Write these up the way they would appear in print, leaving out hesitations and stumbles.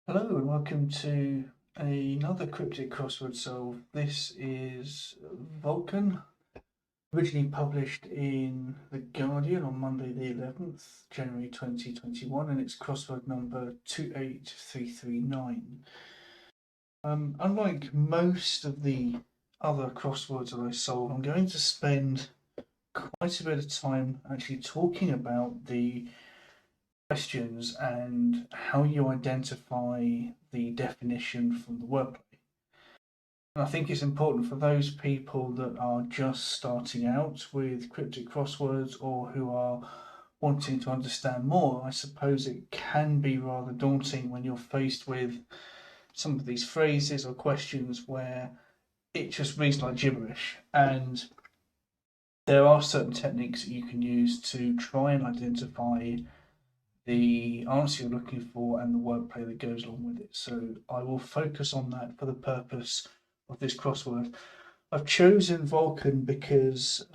Hello and welcome to another cryptic crossword solve. This is Vulcan, originally published in The Guardian on Monday the 11th, January 2021, and it's crossword number 28339. Unlike most of the other crosswords that I solve, I'm going to spend quite a bit of time actually talking about the questions and how you identify the definition from the wordplay. And I think it's important for those people that are just starting out with cryptic crosswords or who are wanting to understand more. I suppose it can be rather daunting when you're faced with some of these phrases or questions where it just reads like gibberish. And there are certain techniques that you can use to try and identify the answer you're looking for and the wordplay that goes along with it. So I will focus on that for the purpose of this crossword. I've chosen Vulcan because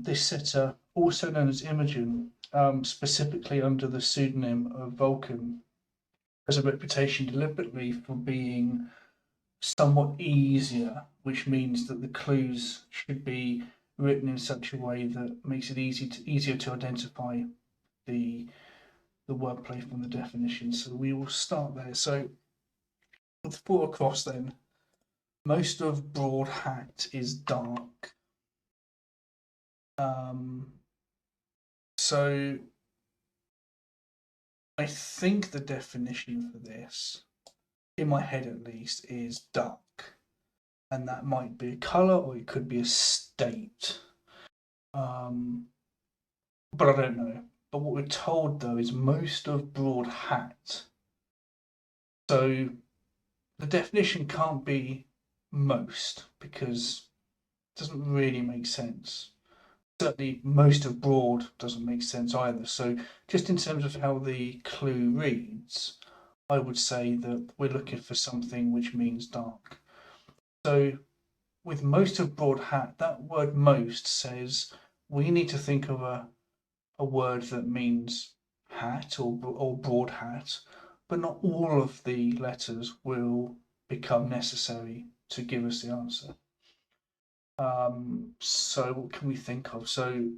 this setter, also known as Imogen, specifically under the pseudonym of Vulcan, has a reputation deliberately for being somewhat easier, which means that the clues should be written in such a way that makes it easier to identify the wordplay from the definition. So we will start there. So with 4 across then, most of broad hat is dark. So I think the definition for this, in my head at least, is dark. And that might be a colour or it could be a state. But I don't know. But what we're told though is most of broad hat. So the definition can't be most because it doesn't really make sense. Certainly most of broad doesn't make sense either. So just in terms of how the clue reads, I would say that we're looking for something which means dark. So with most of broad hat, that word most says we need to think of a word that means hat or broad hat, but not all of the letters will become necessary to give us the answer. So what can we think of? So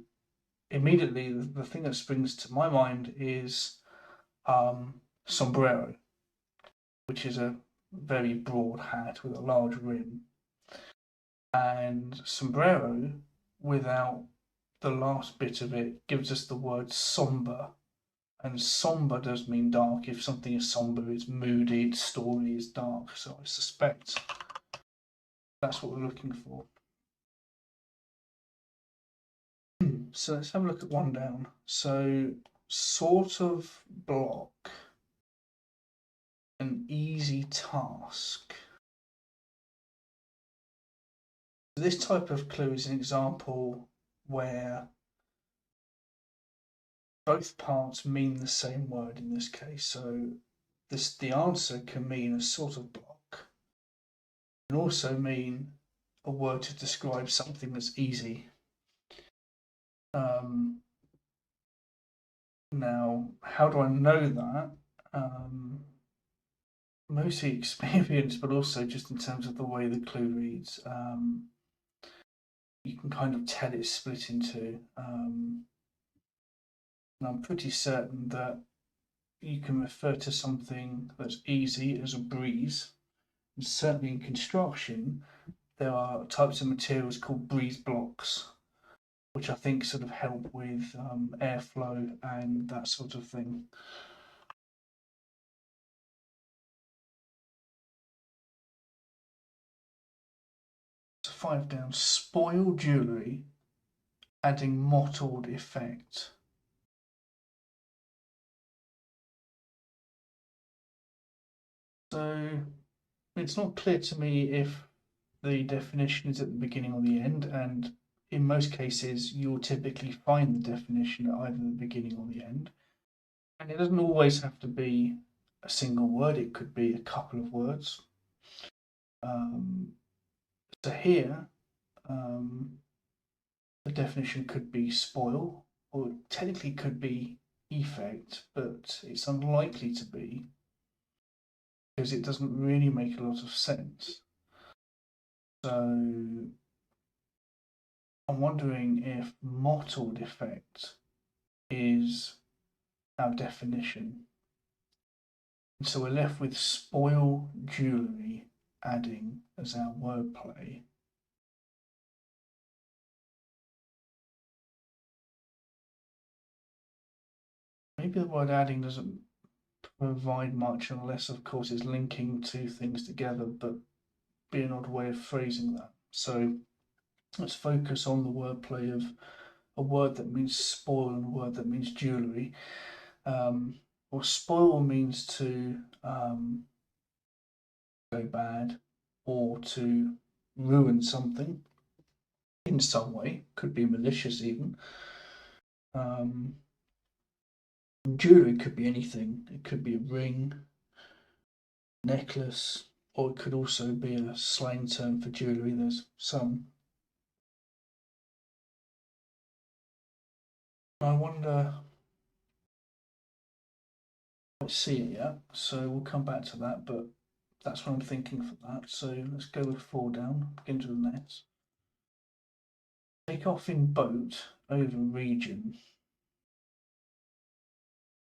immediately the thing that springs to my mind is sombrero, which is a very broad hat with a large rim. And sombrero, without the last bit of it, gives us the word somber. And somber does mean dark. If something is somber, it's moody, its story is dark. So I suspect that's what we're looking for. So let's have a look at one down. So sort of block, an easy task. This type of clue is an example where both parts mean the same word in this case. So the answer can mean a sort of block and also mean a word to describe something that's easy. Now, how do I know that? Mostly experience, but also just in terms of the way the clue reads. You can kind of tell it's split in two. And I'm pretty certain that you can refer to something that's easy as a breeze. And certainly in construction, there are types of materials called breeze blocks, which I think sort of help with airflow and that sort of thing. So 5 down, spoil jewellery, adding mottled effect. So it's not clear to me if the definition is at the beginning or the end, and in most cases you'll typically find the definition at either the beginning or the end. And it doesn't always have to be a single word, it could be a couple of words. So here, the definition could be spoil, or technically could be effect, but it's unlikely to be. because it doesn't really make a lot of sense. So I'm wondering if mottled effect is our definition. So we're left with spoil jewellery adding as our wordplay. Maybe the word adding doesn't provide much unless, of course, it's linking two things together, but be an odd way of phrasing that. So let's focus on the wordplay of a word that means spoil and a word that means jewellery. Or spoil means to go bad or to ruin something in some way, could be malicious even. Jewelry could be anything. It could be a ring, necklace, or it could also be a slang term for jewelry. There's some. I wonder. I don't see it yet, so we'll come back to that. But that's what I'm thinking for that. So let's go with 4 down. Begin to the next. Take off in boat over region.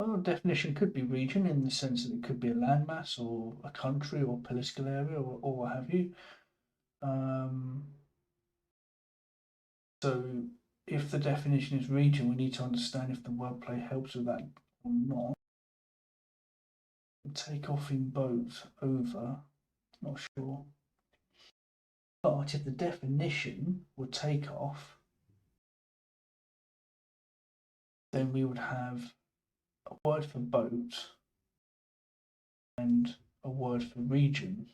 Well, definition could be region in the sense that it could be a landmass or a country or political area or what have you. So if the definition is region, we need to understand if the wordplay helps with that or not. Take off in boat over, not sure. But if the definition were take off, then we would have a word for boat and a word for region.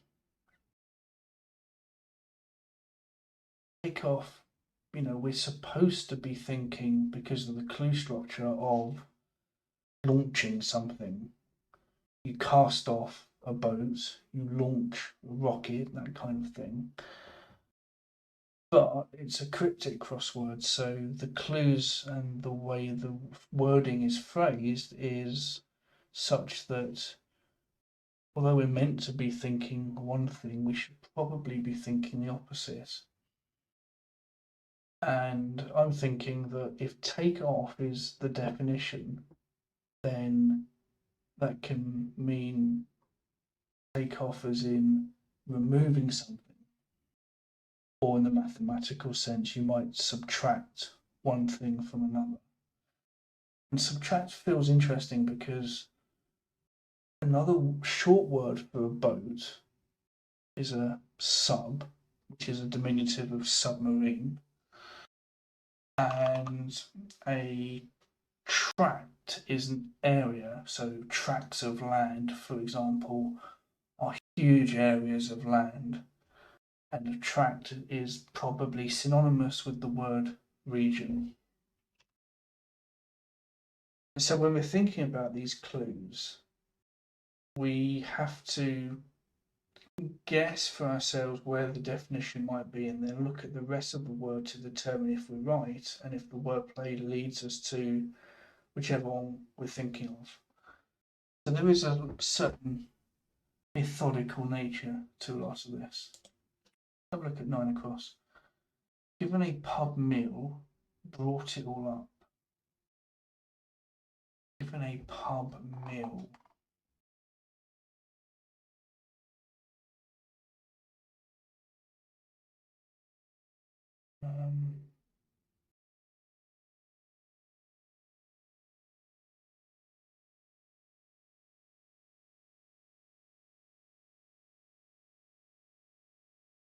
Take off, we're supposed to be thinking, because of the clue structure, of launching something. You cast off a boat, you launch a rocket, that kind of thing. But it's a cryptic crossword, so the clues and the way the wording is phrased is such that although we're meant to be thinking one thing, we should probably be thinking the opposite. And I'm thinking that if take off is the definition, then that can mean take off as in removing something. Or in the mathematical sense, you might subtract one thing from another. And subtract feels interesting because another short word for a boat is a sub, which is a diminutive of submarine. And a tract is an area, so tracts of land, for example, are huge areas of land. And a tract is probably synonymous with the word region. So when we're thinking about these clues, we have to guess for ourselves where the definition might be and then look at the rest of the word to determine if we're right and if the wordplay leads us to whichever one we're thinking of. So there is a certain methodical nature to a lot of this. Have a look at 9 across. Given a pub meal, brought it all up. Given a pub meal.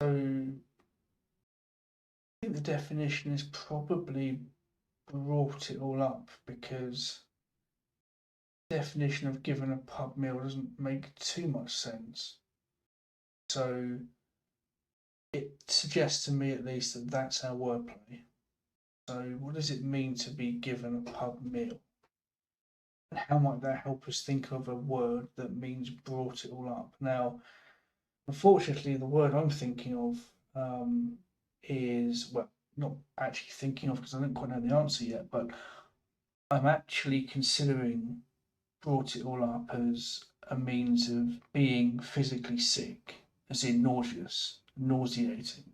So I think the definition is probably brought it all up because the definition of given a pub meal doesn't make too much sense. So it suggests to me at least that that's our wordplay. So what does it mean to be given a pub meal? And how might that help us think of a word that means brought it all up? Now, unfortunately, the word I'm thinking of is, well, not actually thinking of because I don't quite know the answer yet, but I'm actually considering brought it all up as a means of being physically sick, as in nauseous, nauseating.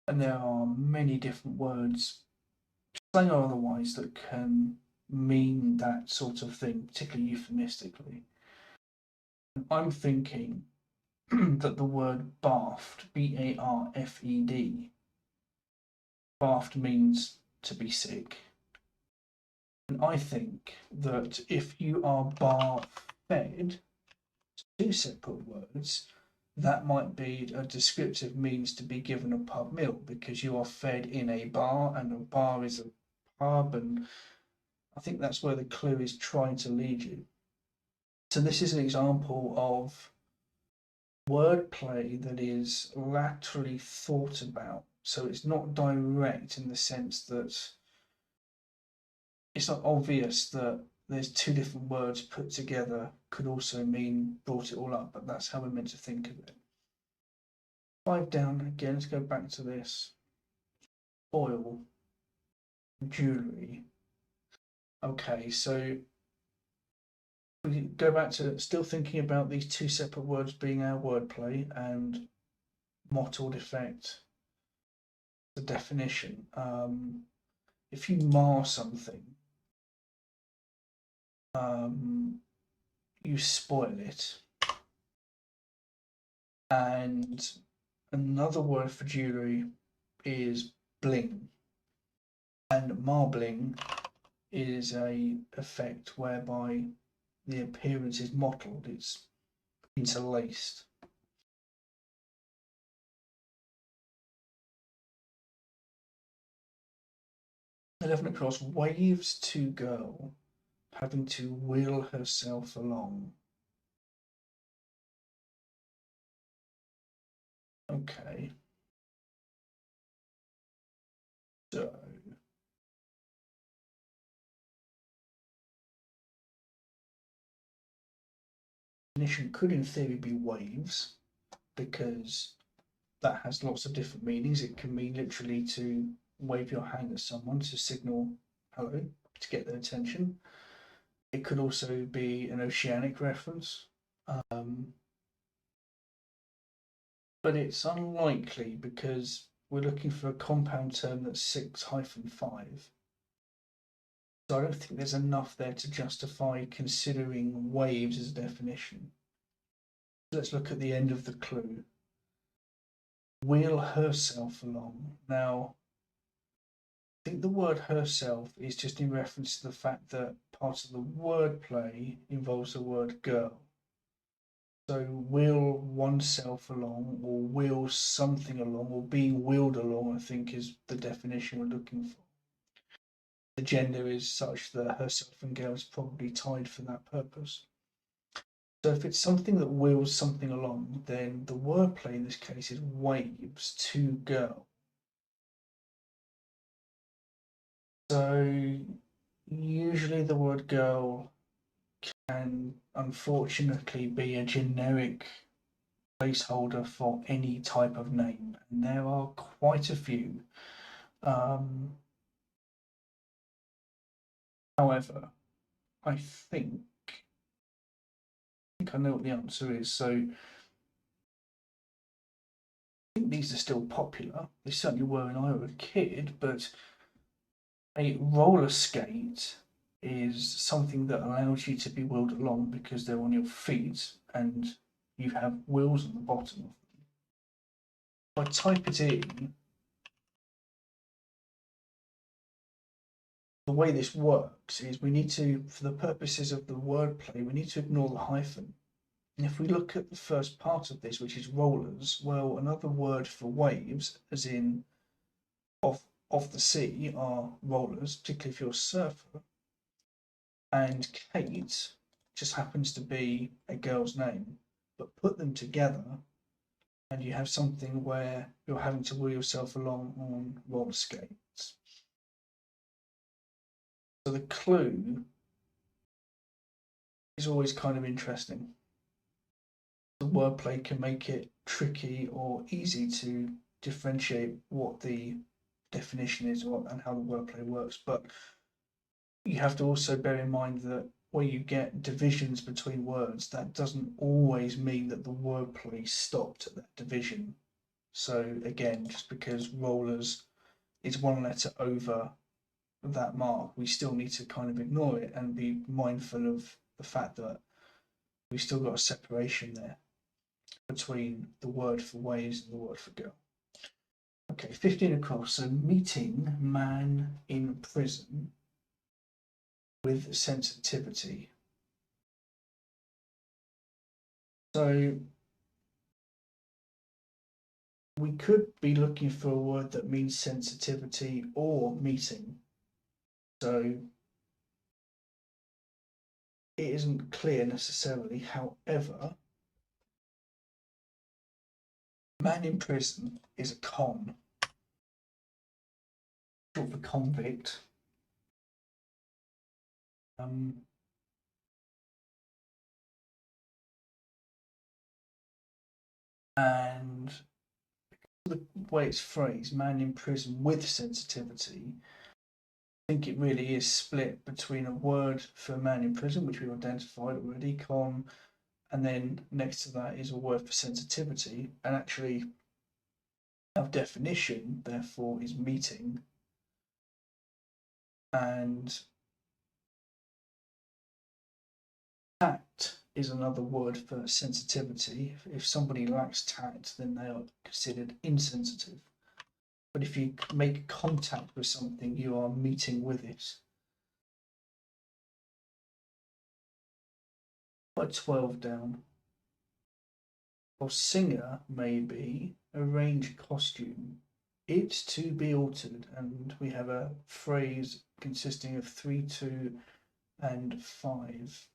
And there are many different words, slang or otherwise, that can mean that sort of thing, particularly euphemistically. I'm thinking that the word barfed, B-A-R-F-E-D, barfed means to be sick. And I think that if you are bar-fed, two separate words, that might be a descriptive means to be given a pub meal because you are fed in a bar, and a bar is a pub, and I think that's where the clue is trying to lead you. So this is an example of wordplay that is laterally thought about. So it's not direct in the sense that it's not obvious that there's two different words put together could also mean brought it all up, but that's how we're meant to think of it. 5 down again, let's go back to this. Oil, jewellery. Okay, so we go back to still thinking about these two separate words being our wordplay and mottled effect, the definition. If you mar something, you spoil it. And another word for jewellery is bling. And marbling is a effect whereby the appearance is mottled, it's interlaced. "11 across, waves to girl, having to wheel herself along." Okay. So definition could in theory be waves, because that has lots of different meanings. It can mean literally to wave your hand at someone to signal hello, to get their attention. It could also be an oceanic reference. But it's unlikely because we're looking for a compound term that's 6-5. So I don't think there's enough there to justify considering waves as a definition. Let's look at the end of the clue. Wheel herself along. Now, I think the word herself is just in reference to the fact that part of the wordplay involves the word girl. So wheel oneself along, or wheel something along, or being wheeled along, I think is the definition we're looking for. The gender is such that herself and girl is probably tied for that purpose. So if it's something that wheels something along, then the wordplay in this case is waves to girl. So usually the word girl can unfortunately be a generic placeholder for any type of name, and there are quite a few. However, I think I know what the answer is. So I think these are still popular. They certainly were when I was a kid, but a roller skate is something that allows you to be wheeled along because they're on your feet and you have wheels on the bottom of them. If I type it in, the way this works is we need to, for the purposes of the wordplay, we need to ignore the hyphen. And if we look at the first part of this, which is rollers, well, another word for waves, as in off the sea, are rollers, particularly if you're a surfer. And Kate just happens to be a girl's name, but put them together and you have something where you're having to wheel yourself along on roller skates. So the clue is always kind of interesting. The wordplay can make it tricky or easy to differentiate what the definition is and how the wordplay works, but you have to also bear in mind that where you get divisions between words, that doesn't always mean that the wordplay stopped at that division. So again, just because rollers is one letter over that mark, we still need to kind of ignore it and be mindful of the fact that we've still got a separation there between the word for ways and the word for girl. Okay, 15 across. So meeting man in prison with sensitivity. So we could be looking for a word that means sensitivity or meeting. So it isn't clear necessarily. However, man in prison is a con, short for convict. Um, and the way it's phrased, man in prison with sensitivity, I think it really is split between a word for man in prison, which we've identified already, con, and then next to that is a word for sensitivity. And actually, our definition, therefore, is meeting. And tact is another word for sensitivity. If somebody lacks tact, then they are considered insensitive. But if you make contact with something, you are meeting with it. By 12 down. Or singer may be arrange costume. It's to be altered, and we have a phrase consisting of 3, 2, and 5.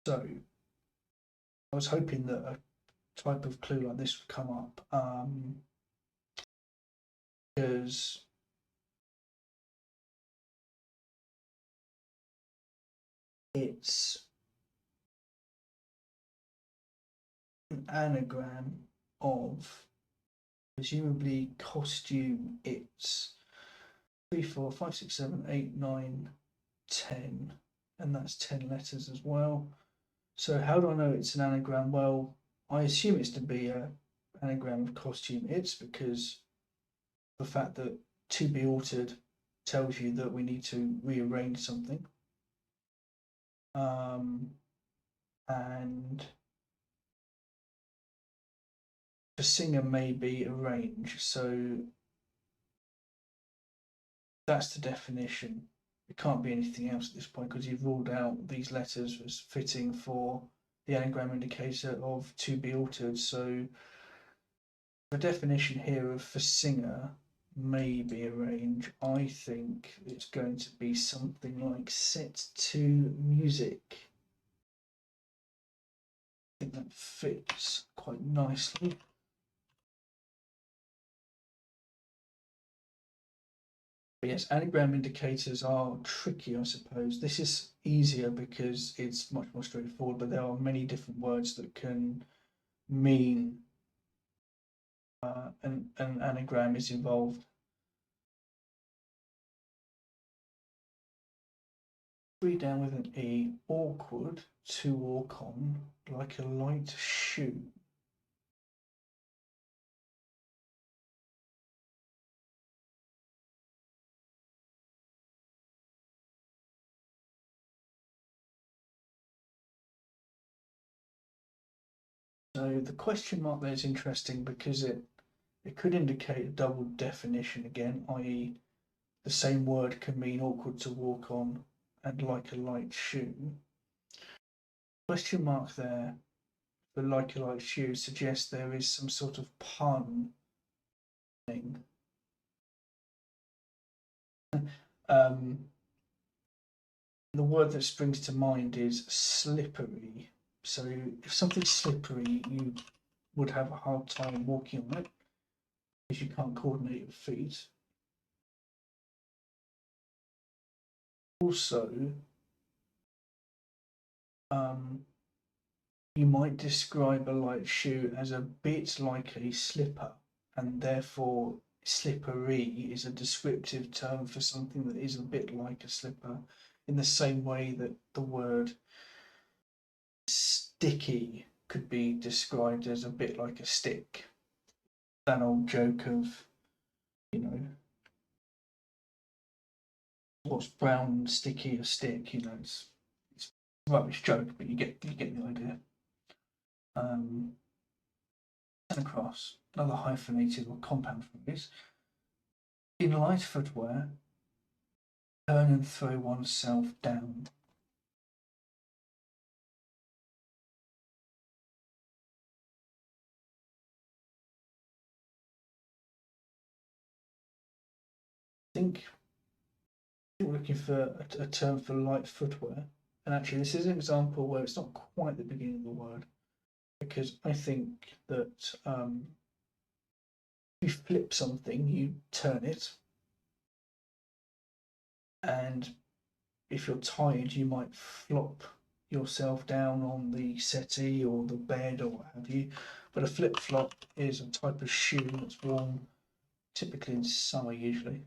So I was hoping that a type of clue like this would come up, because it's an anagram of presumably costume. It's 3, 4, 5, 6, 7, 8, 9, 10, and that's 10 letters as well. So how do I know it's an anagram? Well, I assume it's to be an anagram of costume. It's because the fact that to be altered tells you that we need to rearrange something. And the singer may be arranged. So that's the definition. It can't be anything else at this point because you've ruled out these letters as fitting for the anagram indicator of to be altered. So the definition here of for singer may be arranged. I think it's going to be something like set to music. I think that fits quite nicely. But yes, anagram indicators are tricky, I suppose. This is easier because it's much more straightforward, but there are many different words that can mean an anagram is involved. 3 down with an E, awkward, to walk on, like a light shoe. So the question mark there is interesting because it could indicate a double definition again, i.e. the same word can mean awkward to walk on and like a light shoe. Question mark there for like a light shoe suggests there is some sort of pun thing. The word that springs to mind is slippery. So if something's slippery, you would have a hard time walking on it because you can't coordinate your feet. Also, you might describe a light shoe as a bit like a slipper, and therefore slippery is a descriptive term for something that is a bit like a slipper. in the same way that the word sticky could be described as a bit like a stick. That old joke of, you know, what's brown and sticky a stick, you know, it's a rubbish joke, but you get the idea. And across, another hyphenated or compound phrase. In light footwear, turn and throw oneself down. I think we're looking for a term for light footwear. And actually, this is an example where it's not quite the beginning of the word, because I think that if you flip something, you turn it, and if you're tired, you might flop yourself down on the settee or the bed or what have you. But a flip flop is a type of shoe that's worn typically in summer, usually.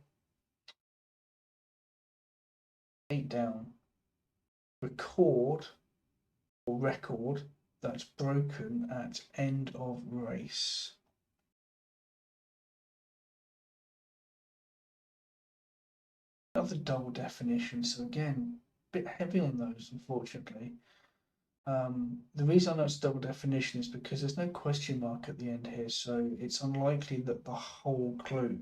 8 down. Record or record that's broken at end of race. Another double definition, so again, a bit heavy on those, unfortunately. The reason I know it's a double definition is because there's no question mark at the end here, so it's unlikely that the whole clue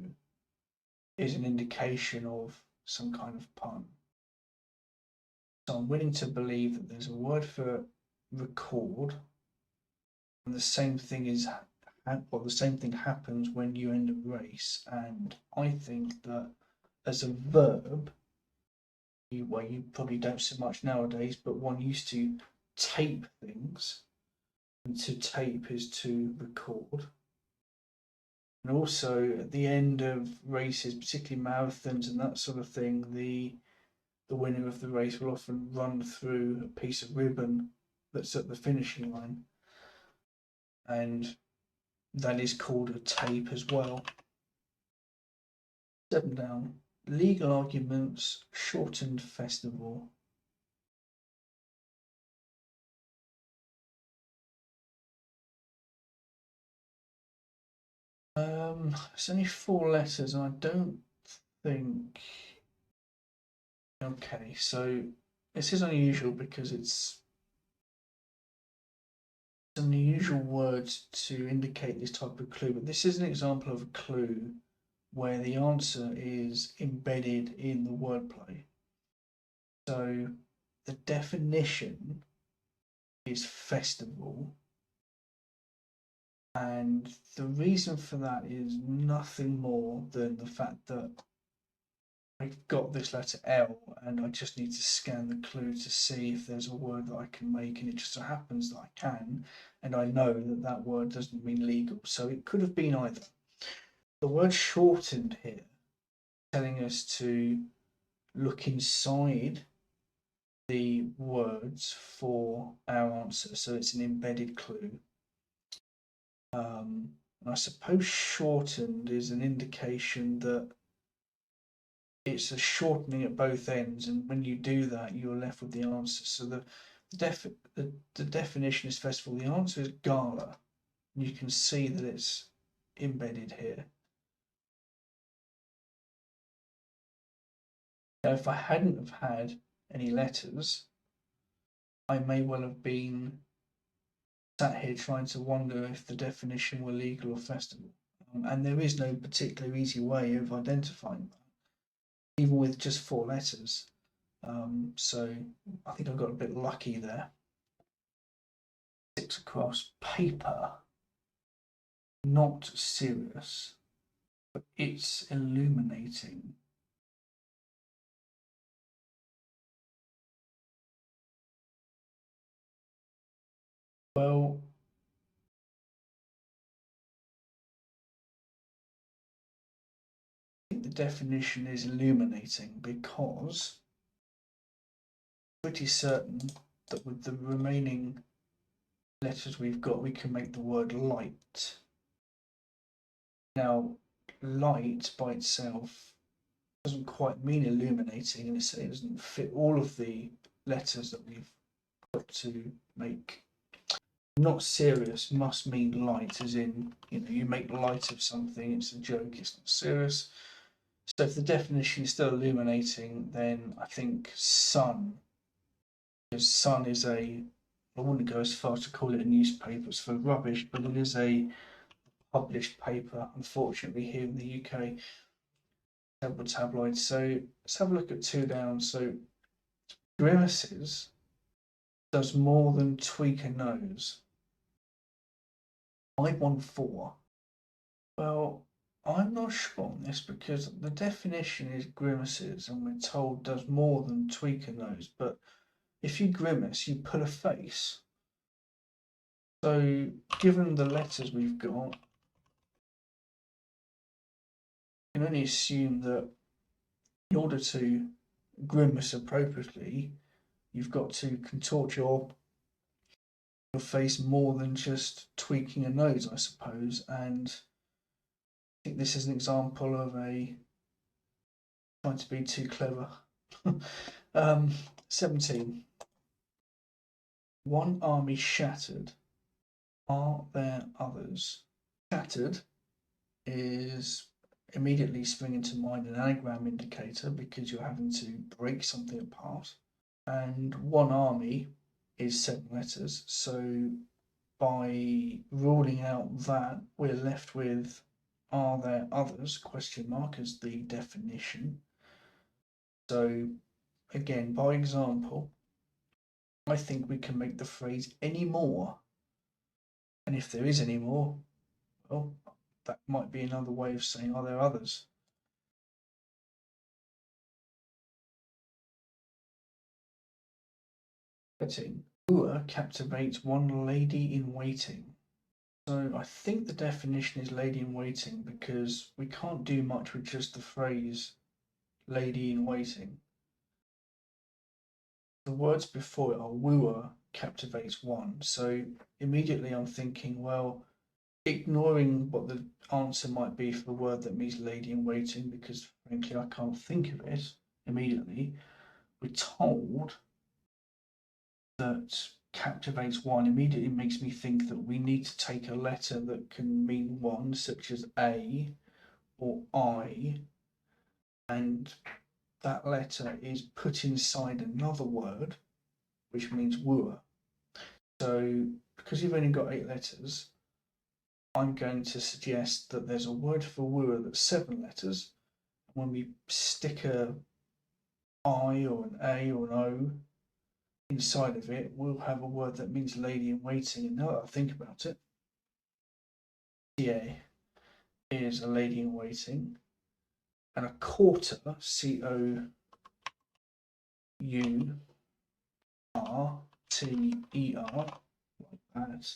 is an indication of some kind of pun. So I'm willing to believe that there's a word for record, and the same thing happens when you end a race. And I think that as a verb, you probably don't so much nowadays, but one used to tape things, and to tape is to record. And also at the end of races, particularly marathons and that sort of thing, the winner of the race will often run through a piece of ribbon that's at the finishing line, and that is called a tape as well. 7 down. Legal arguments, shortened festival. It's only 4 letters, and I don't think. Okay, so this is unusual because it's an unusual word to indicate this type of clue, but this is an example of a clue where the answer is embedded in the wordplay. So the definition is festival, and the reason for that is nothing more than the fact that I've got this letter L and I just need to scan the clue to see if there's a word that I can make, and it just so happens that I can, and I know that that word doesn't mean legal, so it could have been either. The word shortened here telling us to look inside the words for our answer, so it's an embedded clue. I suppose shortened is an indication that it's a shortening at both ends, and when you do that, you're left with the answer. So the definition is festival. The answer is gala. You can see that it's embedded here. Now, if I hadn't have had any letters, I may well have been sat here trying to wonder if the definition were legal or festival. And there is no particular easy way of identifying that, even with just 4 letters. So I think I got a bit lucky there. 6 across. Paper. Not serious, but it's illuminating. Well, I think the definition is illuminating because I'm pretty certain that with the remaining letters we've got, we can make the word light. Now, light by itself doesn't quite mean illuminating, and it doesn't fit all of the letters that we've got to make. Not serious must mean light, as in, you make light of something, it's a joke, it's not serious. So if the definition is still illuminating, then I think sun, because sun is I wouldn't go as far as to call it a newspaper, it's full of rubbish, but it is a published paper, unfortunately, here in the UK, several tabloids. So let's have a look at two down. So grimaces does more than tweak a nose. 514. Well, I'm not sure on this because the definition is grimaces, and we're told does more than tweak a nose. But if you grimace, you put a face. So, given the letters we've got, you can only assume that in order to grimace appropriately, you've got to contort your face more than just tweaking a nose, I suppose. And I think this is an example of a trying to be too clever. 17. One army shattered. Are there others? Shattered is immediately springing to mind an anagram indicator because you're having to break something apart. And one army is 7 letters. So by ruling out that, we're left with are there others question mark as the definition. So again, by example, I think we can make the phrase any more, and if there is any more, well, that might be another way of saying are there others. Wooer captivates one lady in waiting. So I think the definition is lady in waiting because we can't do much with just the phrase lady in waiting. The words before it are wooer captivates one. So immediately I'm thinking, well, ignoring what the answer might be for the word that means lady in waiting, because frankly I can't think of it immediately, we're told that captivates one immediately makes me think that we need to take a letter that can mean one, such as A or I, and that letter is put inside another word, which means wooer. So, because you've only got 8 letters, I'm going to suggest that there's a word for wooer that's 7 letters. When we stick a I or an A or an O inside of it, we'll have a word that means lady in waiting. And now that I think about it, CA is a lady in waiting, and a quarter, COURTER, like that,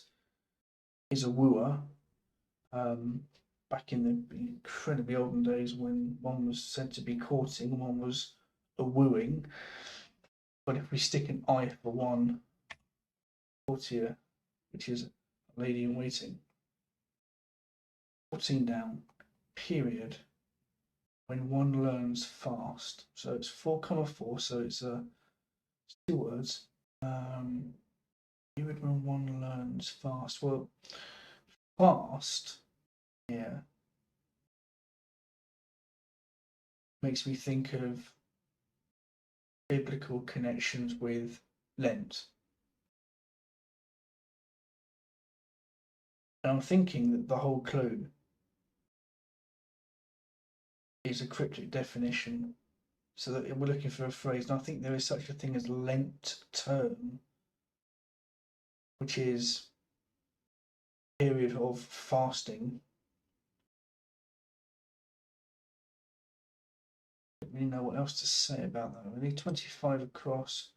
is a wooer. Back in the incredibly olden days when one was said to be courting, one was a wooing. But if we stick an I for one, courtier, which is a lady in waiting. 14 down, period, when one learns fast. So it's 4, so it's 2 words. Period when one learns fast. Well, fast, yeah, makes me think of biblical connections with Lent. And I'm thinking that the whole clue is a cryptic definition, so that we're looking for a phrase. And I think there is such a thing as Lent term, which is a period of fasting. I don't really know what else to say about that. Really, 25 across.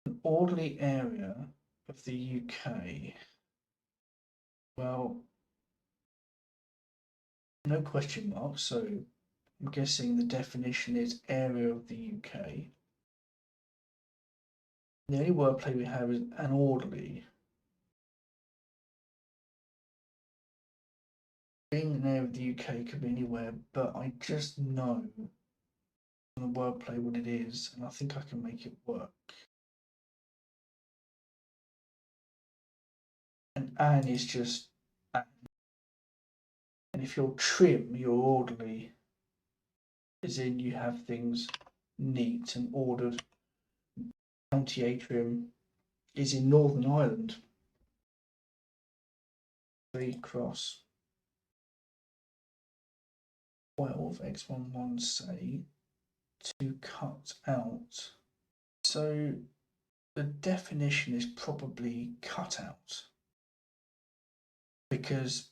An orderly area of the UK. Well, no question mark, so I'm guessing the definition is area of the UK. The only wordplay we have is an orderly. Being an area of the UK could be anywhere, but I just know on the wordplay what it is, and I think I can make it work. And an is just an. And if you're trim, you're orderly, as in you have things neat and ordered. County Atrium is in Northern Ireland. 3 cross 12 x11 say to cut out. So the definition is probably cut out, because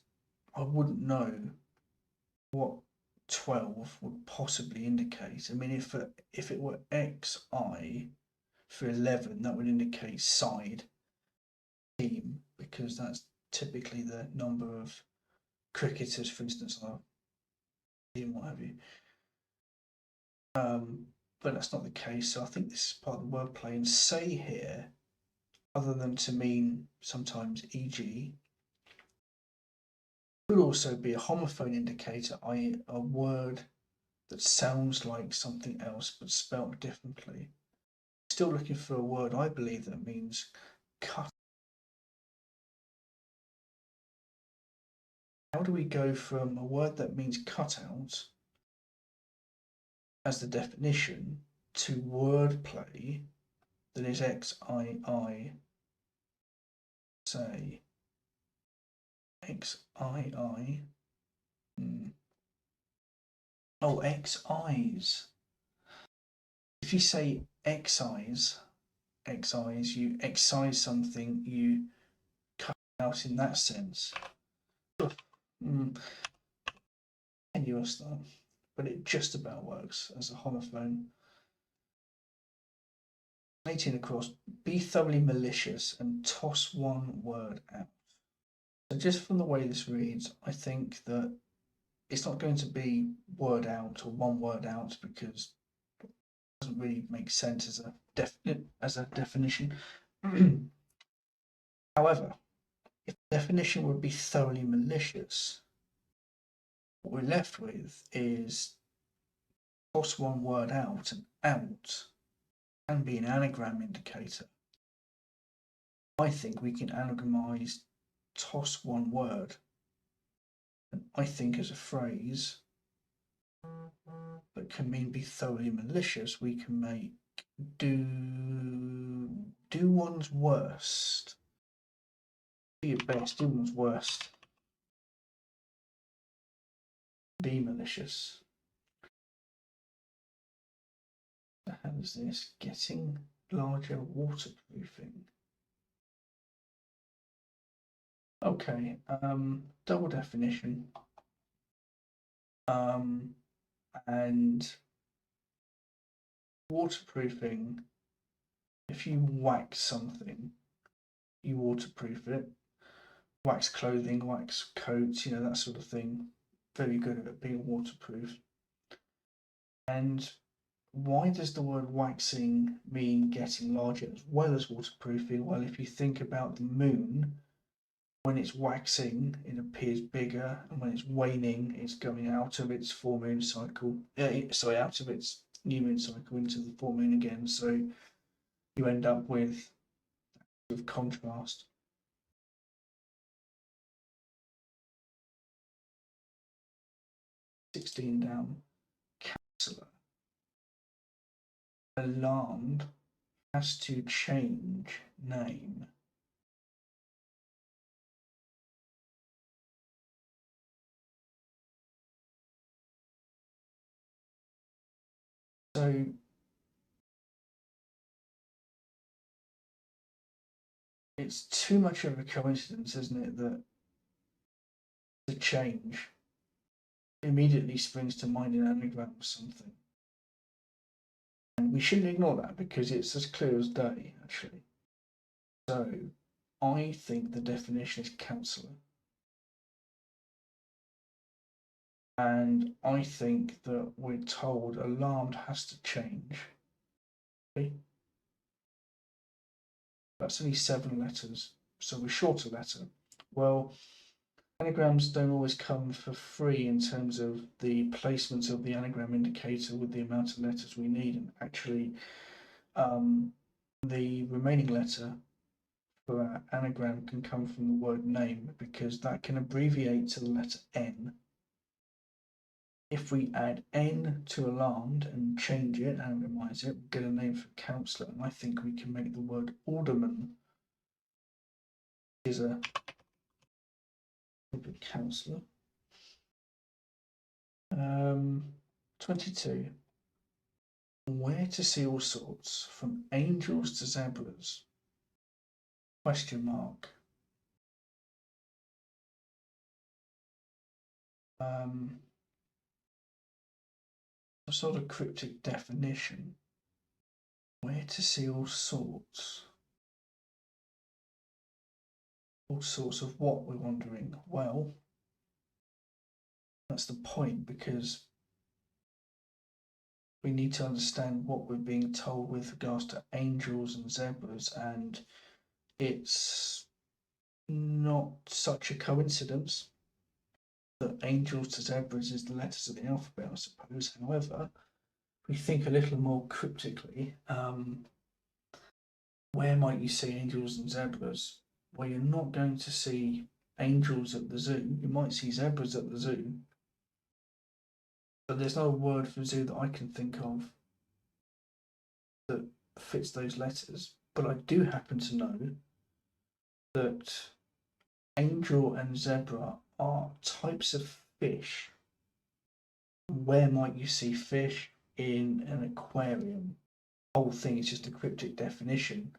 I wouldn't know what 12 would possibly indicate. I mean, if it were xi for 11, that would indicate side team, because that's typically the number of cricketers, for instance, on a team, what have you. But that's not the case. So I think this is part of the wordplay. And say here, other than to mean sometimes e.g., could also be a homophone indicator, i.e. a word that sounds like something else but spelt differently. Still looking for a word, I believe, that means cut. How do we go from a word that means cut out as the definition to wordplay that is xii, say xii, oh, xis. If you say excise, you excise something, you cut out in that sense. Tenuous though, but it just about works as a homophone. 18 across, be thoroughly malicious and toss one word out. So just from the way this reads, I think that it's not going to be word out or one word out, because it doesn't really make sense as a definition. However, if the definition would be thoroughly malicious, what we're left with is toss one word out, and out can be an anagram indicator. I think we can anagramize toss one word, and I think as a phrase that can mean be thoroughly malicious, we can make do one's worst. Do your best, do one's worst. Be malicious. How is this? Getting larger waterproofing. Okay, double definition. And waterproofing, if you wax something, you waterproof it. Wax clothing, wax coats, that sort of thing. Very good at it being waterproof. And why does the word waxing mean getting larger as well as waterproofing? Well, if you think about the moon, when it's waxing, it appears bigger, and when it's waning, it's going out of its full moon cycle. Out of its new moon cycle into the full moon again. So you end up with contrast. $16 down. Counselor. Alarmed. Has to change name. So it's too much of a coincidence, isn't it, that the change immediately springs to mind an anagram or something. And we shouldn't ignore that, because it's as clear as day, actually. So I think the definition is counsellor. And I think that we're told alarmed has to change. Okay. That's only 7 letters, so we're short a letter. Well, Anagrams don't always come for free in terms of the placement of the anagram indicator with the amount of letters we need. And actually, the remaining letter for our anagram can come from the word name, because that can abbreviate to the letter N. If we add N to alarmed and change it, anonymize it, we'll get a name for counsellor. And I think we can make the word alderman is a counsellor. 22. Where to see all sorts, from angels to zebras? Question mark. Some sort of cryptic definition. Where to see all sorts? All sorts of what, we're wondering? Well, that's the point, because we need to understand what we're being told with regards to angels and zebras, and it's not such a coincidence that angels to zebras is the letters of the alphabet, I suppose. However, if we think a little more cryptically, where might you see angels and zebras? Well, you're not going to see angels at the zoo. You might see zebras at the zoo, but there's no word for zoo that I can think of that fits those letters. But I do happen to know that angel and zebra are types of fish. Where might you see fish? In an aquarium. The whole thing is just a cryptic definition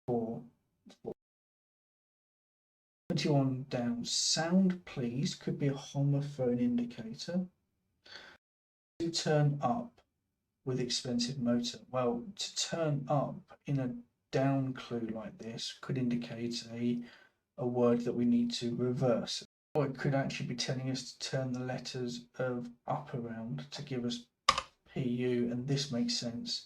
for 21 down. Sound please could be a homophone indicator. To turn up with expensive motor. Well, to turn up in a down clue like this could indicate a word that we need to reverse. Or it could actually be telling us to turn the letters of up around to give us PU, and this makes sense.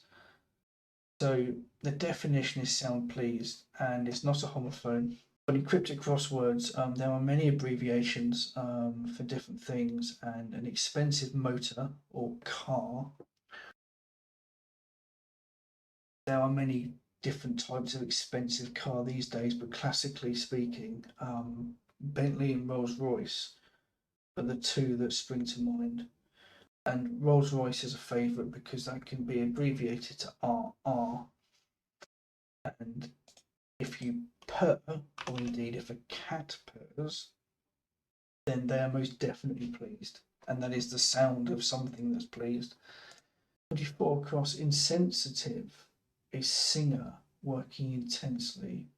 So the definition is sound pleased, and it's not a homophone. But in cryptic crosswords, there are many abbreviations for different things, and an expensive motor or car. There are many different types of expensive car these days, but classically speaking, Bentley and Rolls-Royce are the two that spring to mind. And Rolls-Royce is a favourite because that can be abbreviated to RR. And if you purr, or indeed if a cat purrs, then they are most definitely pleased. And that is the sound of something that's pleased. 24 across, insensitive, a singer working intensely.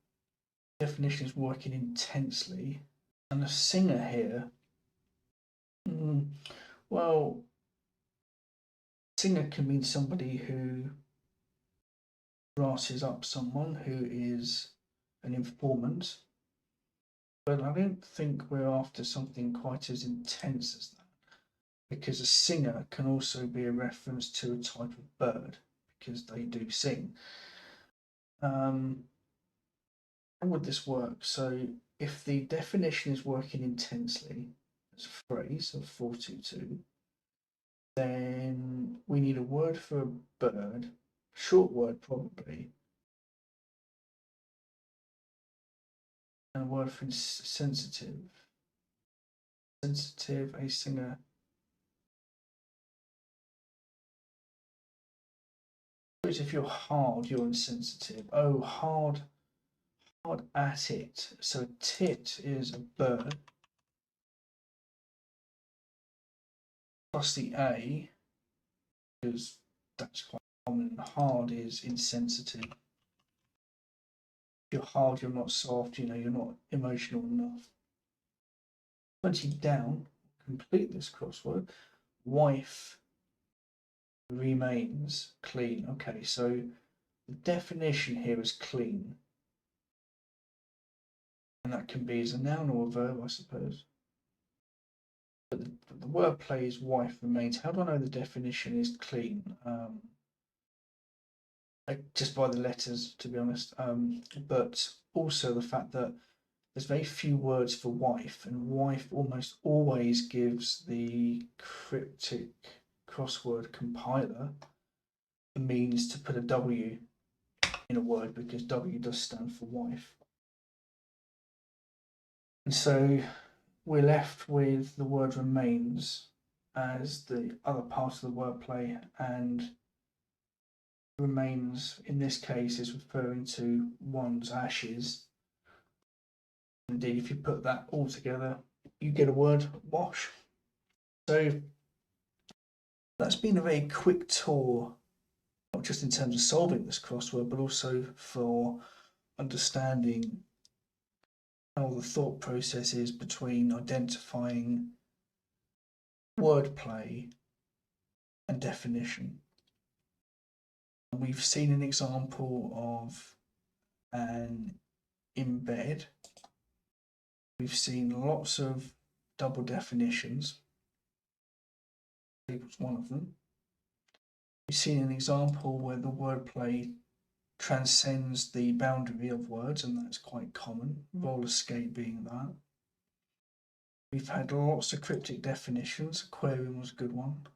Definition is working intensely. And a singer here, well, singer can mean somebody who brasses up someone, who is an informant, but I don't think we're after something quite as intense as that, because a singer can also be a reference to a type of bird, because they do sing. How would this work? So if the definition is working intensely as a phrase of 422, then we need a word for a bird, short word probably, and a word for sensitive. Sensitive, a singer. If you're hard, you're insensitive. Oh, hard at it. So tit is a bird. Plus the A, because that's quite common. Hard is insensitive. If you're hard, you're not soft, you're not emotional enough. 20 down, complete this crossword. Wife remains clean. Okay, so the definition here is clean. And that can be as a noun or a verb, I suppose. But the wordplay is wife remains. How do I know the definition is clean? Just by the letters, to be honest. But also the fact that there's very few words for wife, and wife almost always gives the cryptic crossword compiler the means to put a W in a word, because W does stand for wife. And so we're left with the word remains as the other part of the wordplay, and remains in this case is referring to one's ashes. Indeed, if you put that all together, you get a word wash. So that's been a very quick tour, not just in terms of solving this crossword, but also for understanding how the thought process is between identifying wordplay and definition. We've seen an example of an embed. We've seen lots of double definitions. Was one of them. We've seen an example where the wordplay transcends the boundary of words, and that's quite common, roller skate being that. We've had lots of cryptic definitions. Aquarium was a good one.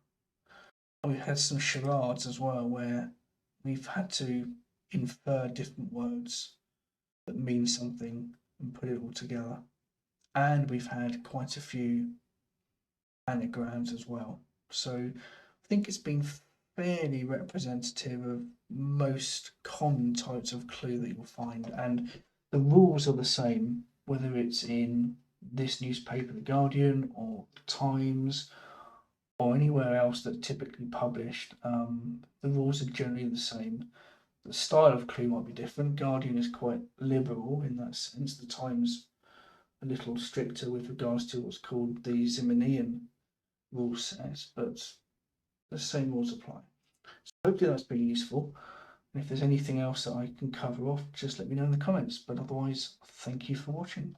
And we've had some charades as well, where we've had to infer different words that mean something and put it all together. And we've had quite a few anagrams as well. So I think it's been fairly representative of most common types of clue that you'll find, and the rules are the same, whether it's in this newspaper, The Guardian, or The Times, or anywhere else that's typically published. The rules are generally the same. The style of clue might be different. Guardian is quite liberal in that sense. The Times a little stricter with regards to what's called the Zimmermann rule set, but the same rules apply. So hopefully that's been useful. And if there's anything else that I can cover off, just let me know in the comments. But otherwise, thank you for watching.